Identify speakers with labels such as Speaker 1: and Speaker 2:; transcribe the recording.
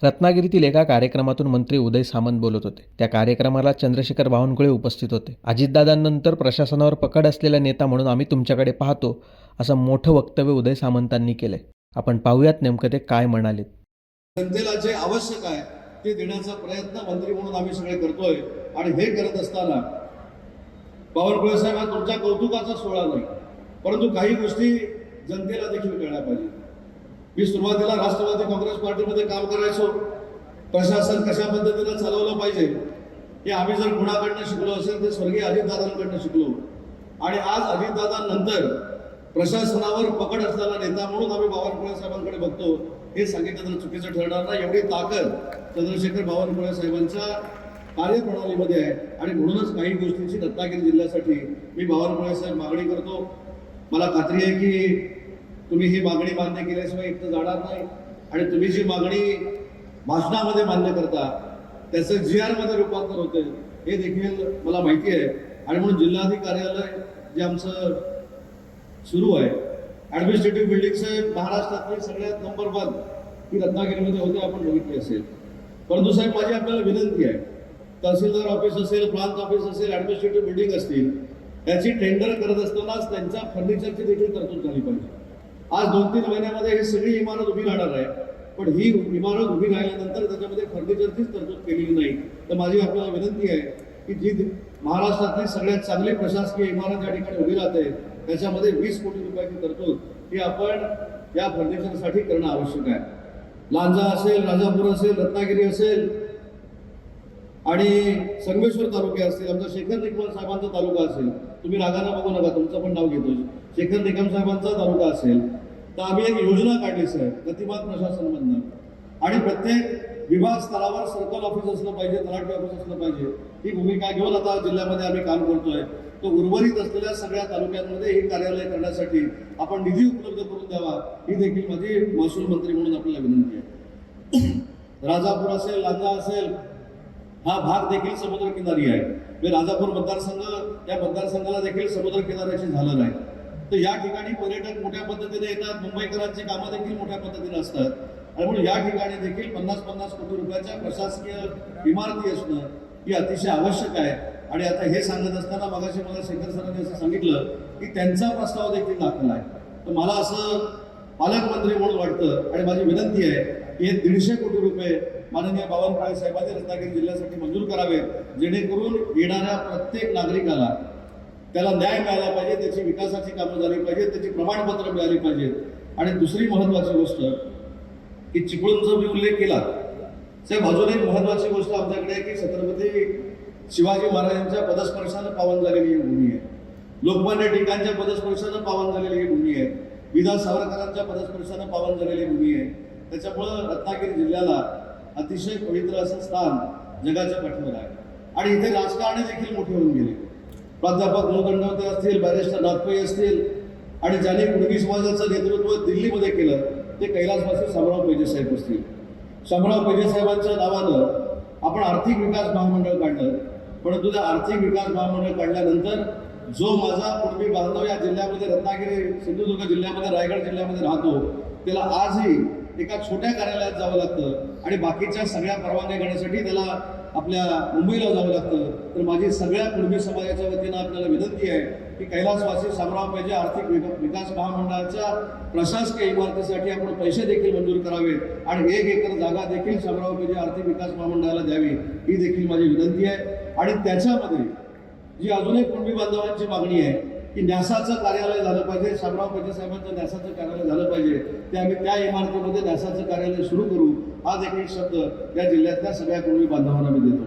Speaker 1: रत्नागिरीतील एका कार्यक्रमातून मंत्री उदय सामंत बोलत होते. त्या कार्यक्रमाला चंद्रशेखर बावनकुळे उपस्थित होते. अजितदादांनंतर प्रशासनावर पकड असलेला नेता म्हणून आम्ही तुमच्याकडे पाहतो, असं मोठं वक्तव्य उदय सामंतांनी केलंय. आपण पाहूयात नेमकं ते काय म्हणालेत.
Speaker 2: जनतेला जे आवश्यक आहे ते देण्याचा प्रयत्न मंत्री म्हणून आम्ही सगळे करतोय. आणि हे करत असताना बावनकुळे साहेब हा तुमच्या कौतुकाचा सोहळा नाही, परंतु काही गोष्टी जनतेला देखील कळल्या पाहिजे. मी सुरुवातीला राष्ट्रवादी काँग्रेस पार्टीमध्ये काम करायचो. प्रशासन कशा पद्धतीनं चालवलं पाहिजे हे आम्ही जर कुणाकडनं शिकलो असेल तर स्वर्गीय अजितदादांकडनं शिकलो. आणि आज अजितदादांनंतर प्रशासनावर पकड असलेला नेता म्हणून आम्ही बावनकुळे साहेबांकडे बघतो. हे सांगितलं तर चुकीचं ठरणार नाही. एवढी ताकद चंद्रशेखर बावनकुळे साहेबांच्या कार्यप्रणालीमध्ये आहे. आणि म्हणूनच काही गोष्टींची रत्नागिरी जिल्ह्यासाठी मी बावनकुळे साहेब मागणी करतो. मला खात्री आहे की तुम्ही ही मागणी मान्य केल्याशिवाय इथं जाणार नाही. आणि तुम्ही जी मागणी भाषणामध्ये मान्य करता त्याचं GR मध्ये रूपांतर होतं हे देखील मला माहिती आहे. आणि म्हणून जिल्हाधिकारी कार्यालय जे आमचं सुरू आहे, ॲडमिनिस्ट्रेटिव्ह बिल्डिंग महाराष्ट्रातली सगळ्यात नंबर 1 ही रत्नागिरीमध्ये होते, आपण बघितली असेल. परंतु साहेब माझी आपल्याला विनंती आहे, तहसीलदार ऑफिस असेल, प्रांत ऑफिस असेल, ॲडमिनिस्ट्रेटिव्ह बिल्डिंग असतील, याची टेंडर करत असतानाच त्यांच्या फर्निचरची देखील तरतूद झाली पाहिजे. आज 2-3 महिन्यामध्ये ही सगळी इमारत उभी राहणार आहे, पण ही इमारत उभी राहिल्यानंतर त्याच्यामध्ये फर्निचरचीच तरतूद केलेली नाही. तर माझी आपल्याला विनंती आहे की जी महाराष्ट्रातली सगळ्यात चांगली प्रशासकीय इमारत या ठिकाणी उभी राहते त्याच्यामध्ये 20 कोटी रुपयाची तरतूद ही आपण या फर्निचरसाठी करणं आवश्यक आहे. लांजा असेल, राजापूर असेल, रत्नागिरी असेल आणि संगमेश्वर तालुके असतील, आमचा शेखर निकम साहेबांचा तालुका असेल, तुम्ही रागानं बघू नका, तुमचं पण नाव घेतो, शेखर निकम साहेबांचा तालुका असेल, तर आम्ही एक योजना काढली साहेब गतिमान प्रशासनमधनं. आणि प्रत्येक विभाग स्तरावर सर्कल ऑफिस असलं पाहिजे, तलाठी ऑफिस असलं पाहिजे. ही भूमिका घेऊन आता जिल्ह्यामध्ये आम्ही काम करतोय. तो उर्वरित असलेल्या सगळ्या तालुक्यांमध्ये ही कार्यालय करण्यासाठी आपण निधी उपलब्ध करून द्यावा ही देखील माझी महसूल मंत्री म्हणून आपल्याला विनंती आहे. राजापूर असेल, लांजा असेल, हा भाग देखील समुद्रकिनारी आहे. राजापूर मतदारसंघ या मतदारसंघाला देखील समुद्रकिनाऱ्याची झालं नाही. तर या ठिकाणी पर्यटक मोठ्या पद्धतीने येतात, मुंबईकरांची कामं देखील मोठ्या पद्धतीने असतात. आणि म्हणून या ठिकाणी देखील 50-50 कोटी रुपयाच्या प्रशासकीय इमारती असणं ही अतिशय आवश्यक आहे. आणि आता हे सांगत असताना मगाशी मला शेखर सरांनी असं सांगितलं की त्यांचा प्रस्ताव देखील दाखल आहे. तर मला असं पालकमंत्री म्हणून वाटतं आणि माझी विनंती आहे की हे 150 कोटी रुपये माननीय बावनकुळे साहेबांनी रत्नागिरी जिल्ह्यासाठी मंजूर करावे, जेणेकरून येणाऱ्या प्रत्येक नागरिकाला त्याला न्याय मिळाला पाहिजे, त्याची विकासाची कामं झाली पाहिजेत, त्याची प्रमाणपत्र मिळाली पाहिजेत. आणि दुसरी महत्त्वाची गोष्ट की चिपळूणचा मी उल्लेख केला साहेब, अजून एक महत्त्वाची गोष्ट आमच्याकडे आहे की छत्रपती शिवाजी महाराजांच्या पदस्पर्शानं पावन झालेली ही भूमी आहे. लोकमान्य टिळकांच्या पदस्पर्शानं पावन झालेली ही भूमी आहे. विदा सावरकरांच्या पदस्पर्शानं पावन झालेली भूमी आहे. त्याच्यामुळं रत्नागिरी जिल्ह्याला अतिशय पवित्र असं स्थान जगाच्या पाठीवर आहे. आणि इथे राजकारणी देखील मोठे होऊन गेले. प्राध्यापक दंडवते असतील, बॅरिस्टर नागपै असतील, आणि ज्यांनी कुणबी समाजाचं नेतृत्व दिल्लीमध्ये केलं ते कैलासवासी शामराव पेजे साहेब असतील. शामराव पेजे साहेबांच्या नावानं आपण आर्थिक विकास महामंडळ काढलं. परंतु त्या आर्थिक विकास महामंडळ काढल्यानंतर जो माझा कुणबी बांधव या जिल्ह्यामध्ये, रत्नागिरी, सिंधुदुर्ग जिल्ह्यामध्ये, रायगड जिल्ह्यामध्ये राहतो, त्याला आजही एका छोट्या कार्यालयात जावं लागतं आणि बाकीच्या सगळ्या परवानग्या घेण्यासाठी त्याला आपल्या मुंबईला जावं लागतं. तर माझी सगळ्या कुणबी समाजाच्या वतीनं आपल्याला विनंती आहे की कैलासवासी शामराव पेजे आर्थिक विकास महामंडळाच्या प्रशासकीय इमारतीसाठी आपण पैसे देखील मंजूर करावेत आणि 1 एकर जागा देखील शामराव पेजे आर्थिक विकास महामंडळाला द्यावी ही देखील माझी विनंती आहे. आणि त्याच्यामध्ये जी अजून एक कुणबी बांधवांची मागणी आहे की न्यासाचं कार्यालय झालं पाहिजे, शामराव पेजे साहेबांचं न्यासाचं कार्यालय झालं पाहिजे, ते आम्ही त्या इमारतीमध्ये न्यासाचं कार्यालय सुरू करू, हा देखील शब्द या जिल्ह्यातल्या सगळ्या कुणबी बांधवांना मी देतो.